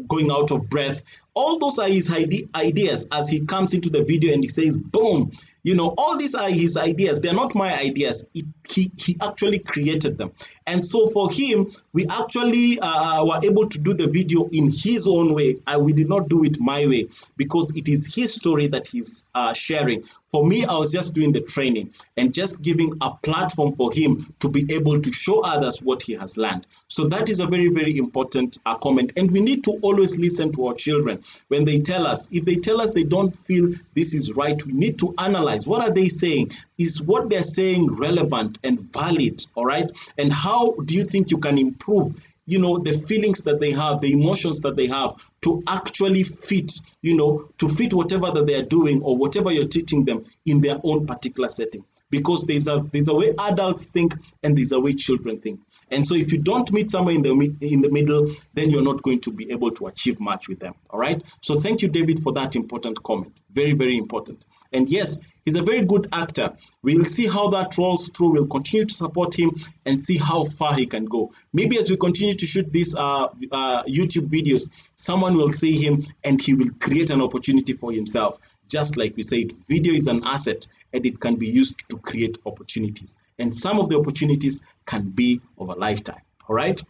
going out of breath. All those are his ideas as he comes into the video and he says, boom. All these are his ideas. They're not my ideas. He actually created them. And so for him, we actually were able to do the video in his own way. We did not do it my way because it is his story that he's sharing. For me, I was just doing the training and just giving a platform for him to be able to show others what he has learned. So that is a very important comment. And we need to always listen to our children when they tell us. If they tell us they don't feel this is right, we need to analyze. What are they saying? Is what they're saying relevant and valid? All right. And how do you think you can improve the feelings that they have, the emotions that they have to actually fit, to fit whatever that they are doing or whatever you're teaching them in their own particular setting. Because there's a way adults think and there's a way children think. And so if you don't meet somewhere in the middle, then you're not going to be able to achieve much with them. All right. So thank you, David, for that important comment. Very important. And yes, he's a very good actor. We'll see how that rolls through. We'll continue to support him and see how far he can go. Maybe as we continue to shoot these YouTube videos, someone will see him and he will create an opportunity for himself. Just like we said, video is an asset and it can be used to create opportunities. And some of the opportunities can be of a lifetime. All right.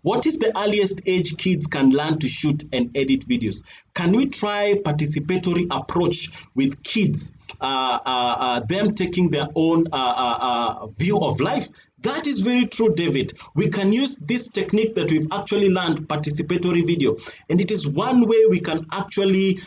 What is the earliest age kids can learn to shoot and edit videos? Can we try participatory approach with kids, them taking their own view of life? That is very true, David. We can use this technique that we've actually learned, participatory video. And it is one way we can actually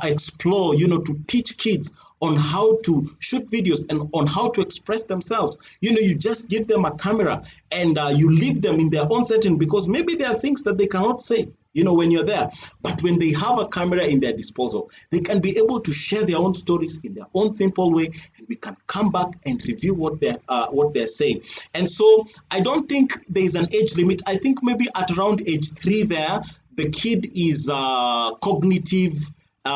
explore, to teach kids on how to shoot videos and on how to express themselves. You just give them a camera and you leave them in their own setting because maybe there are things that they cannot say, when you're there. But when they have a camera in their disposal, they can be able to share their own stories in their own simple way, and we can come back and review what they're saying. And so I don't think there is an age limit. I think maybe at around age 3 there, the kid is cognitive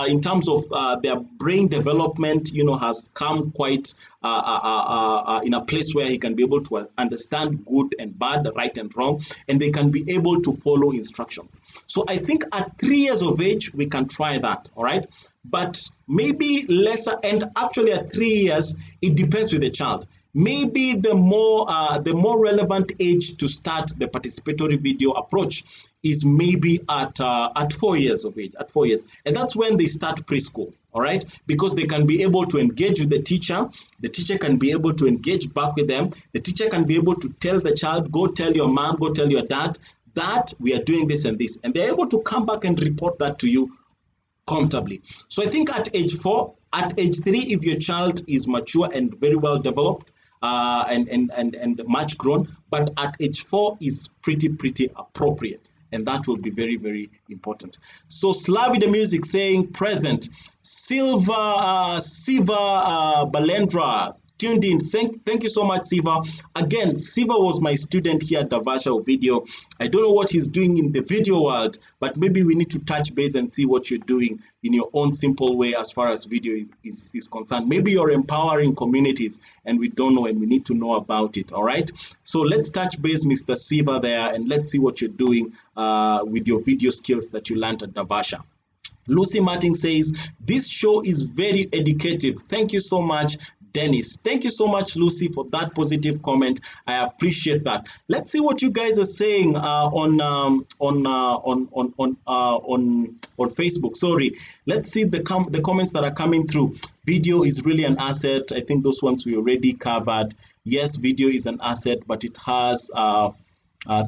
in terms of their brain development, has come quite in a place where he can be able to understand good and bad, right and wrong, and they can be able to follow instructions. So I think at 3 years of age, we can try that, all right? But maybe lesser, and actually at 3 years, it depends with the child. Maybe the more relevant age to start the participatory video approach is maybe at 4 years of age, at 4 years. And that's when they start preschool, all right? Because they can be able to engage with the teacher can be able to engage back with them, the teacher can be able to tell the child, go tell your mom, go tell your dad that we are doing this and this, and they're able to come back and report that to you comfortably. So I think at age 4, at age 3, if your child is mature and very well developed, and much grown, but at age 4 is pretty appropriate, and that will be very, very important. So Slavi the Music saying present. Siva Balendra tuned in. Thank you so much, Siva. Again, Siva was my student here at Davasha Video. I don't know what he's doing in the video world, but maybe we need to touch base and see what you're doing in your own simple way as far as video is concerned. Maybe you're empowering communities and we don't know, and we need to know about it, all right? So let's touch base, Mr. Siva, there, and let's see what you're doing with your video skills that you learned at Davasha. Lucy Martin says, this show is very educative. Thank you so much, Dennis. Thank you so much, Lucy, for that positive comment. I appreciate that. Let's see what you guys are saying on Facebook. Sorry. Let's see the comments that are coming through. Video is really an asset. I think those ones we already covered. Yes, video is an asset, but it has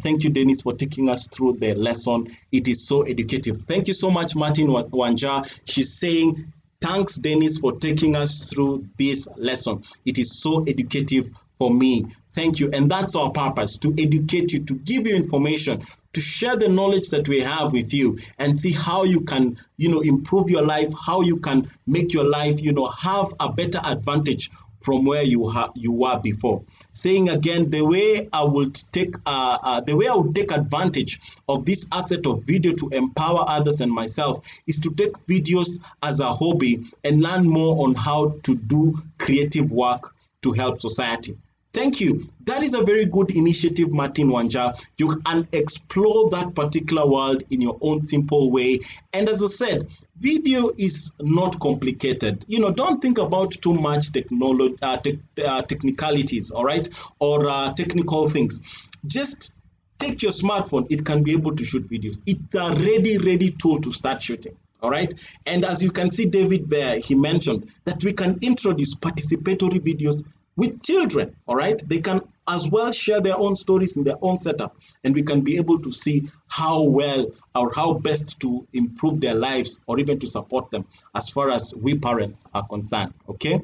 thank you, Dennis, for taking us through the lesson. It is so educative. Thank you so much, Martin Wanja. She's saying, thanks, Dennis, for taking us through this lesson. It is so educative for me. Thank you. And that's our purpose, to educate you, to give you information, to share the knowledge that we have with you and see how you can, improve your life, how you can make your life, have a better advantage from where you were before. Saying again, the way I would take advantage of this asset of video to empower others and myself is to take videos as a hobby and learn more on how to do creative work to help society. Thank you. That is a very good initiative, Martin Wanja. You can explore that particular world in your own simple way. And as I said, video is not complicated. Don't think about too much technicalities, all right, or technical things. Just take your smartphone. It can be able to shoot videos. It's a ready tool to start shooting. All right. And as you can see, David there, he mentioned that we can introduce participatory videos with children, all right? They can as well share their own stories in their own setup, and we can be able to see how well or how best to improve their lives or even to support them as far as we parents are concerned, okay?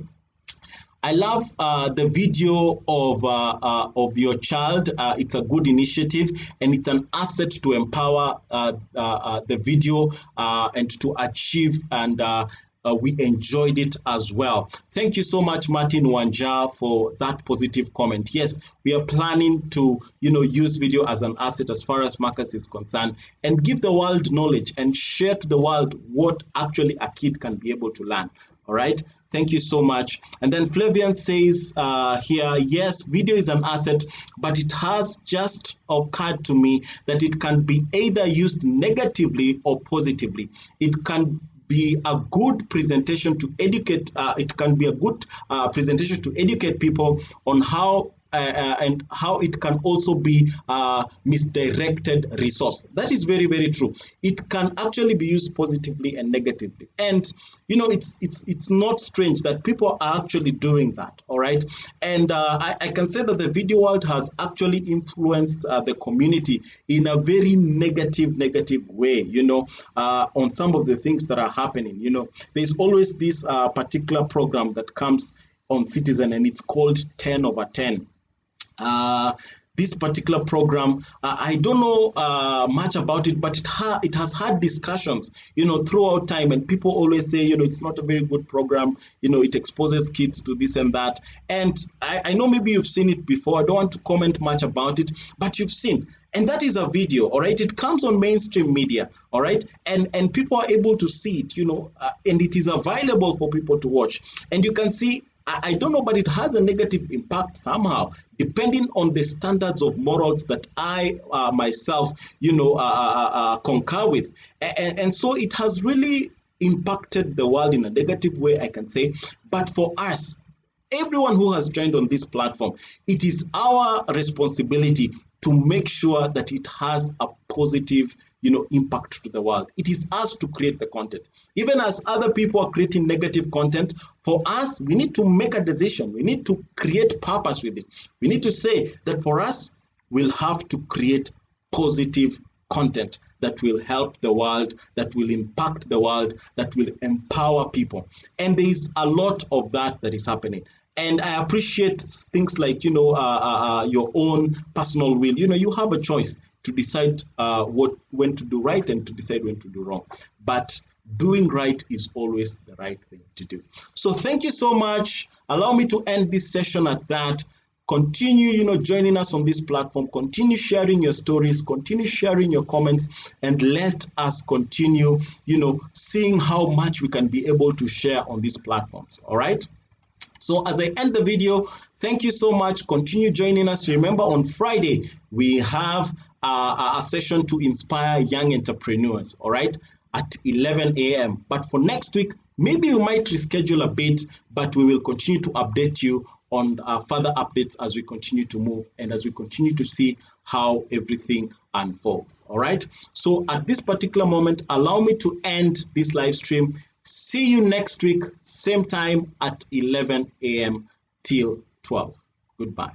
I love the video of your child. It's a good initiative, and it's an asset to empower the video and to achieve, and we enjoyed it as well. Thank you so much, Martin Wanja, for that positive comment. Yes, we are planning to, use video as an asset as far as Marcus is concerned, and give the world knowledge and share to the world what actually a kid can be able to learn. All right. Thank you so much. And then Flavian says here, yes, video is an asset, but it has just occurred to me that it can be either used negatively or positively. It can be a good presentation to educate. It can be a good presentation to educate people on how and how it can also be misdirected resource. That is very, very true. It can actually be used positively and negatively. And, it's not strange that people are actually doing that, all right? And I can say that the video world has actually influenced the community in a very negative way, on some of the things that are happening. There's always this particular program that comes on Citizen, and it's called 10 over 10. This particular program, I don't know much about it, but it has had discussions, throughout time, and people always say, it's not a very good program, it exposes kids to this and that. And I know maybe you've seen it before. I don't want to comment much about it, but you've seen. And that is a video, all right? It comes on mainstream media, all right? And people are able to see it, and it is available for people to watch. And you can see, I don't know, but it has a negative impact somehow, depending on the standards of morals that I myself, concur with. And so it has really impacted the world in a negative way, I can say. But for us, everyone who has joined on this platform, it is our responsibility to make sure that it has a positive, impact to the world. It is us to create the content. Even as other people are creating negative content, for us, we need to make a decision. We need to create purpose with it. We need to say that for us, we'll have to create positive content that will help the world, that will impact the world, that will empower people. And there is a lot of that is happening. And I appreciate things like, your own personal will. You have a choice to decide when to do right and to decide when to do wrong. But doing right is always the right thing to do. So thank you so much. Allow me to end this session at that. Continue, joining us on this platform. Continue sharing your stories. Continue sharing your comments, and let us continue, seeing how much we can be able to share on these platforms. All right. So as I end the video, thank you so much. Continue joining us. Remember, on Friday, we have a session to inspire young entrepreneurs, all right, at 11 a.m. But for next week, maybe we might reschedule a bit, but we will continue to update you on further updates as we continue to move and as we continue to see how everything unfolds, all right? So at this particular moment, allow me to end this live stream. See you next week, same time at 11 a.m. till 12. Goodbye.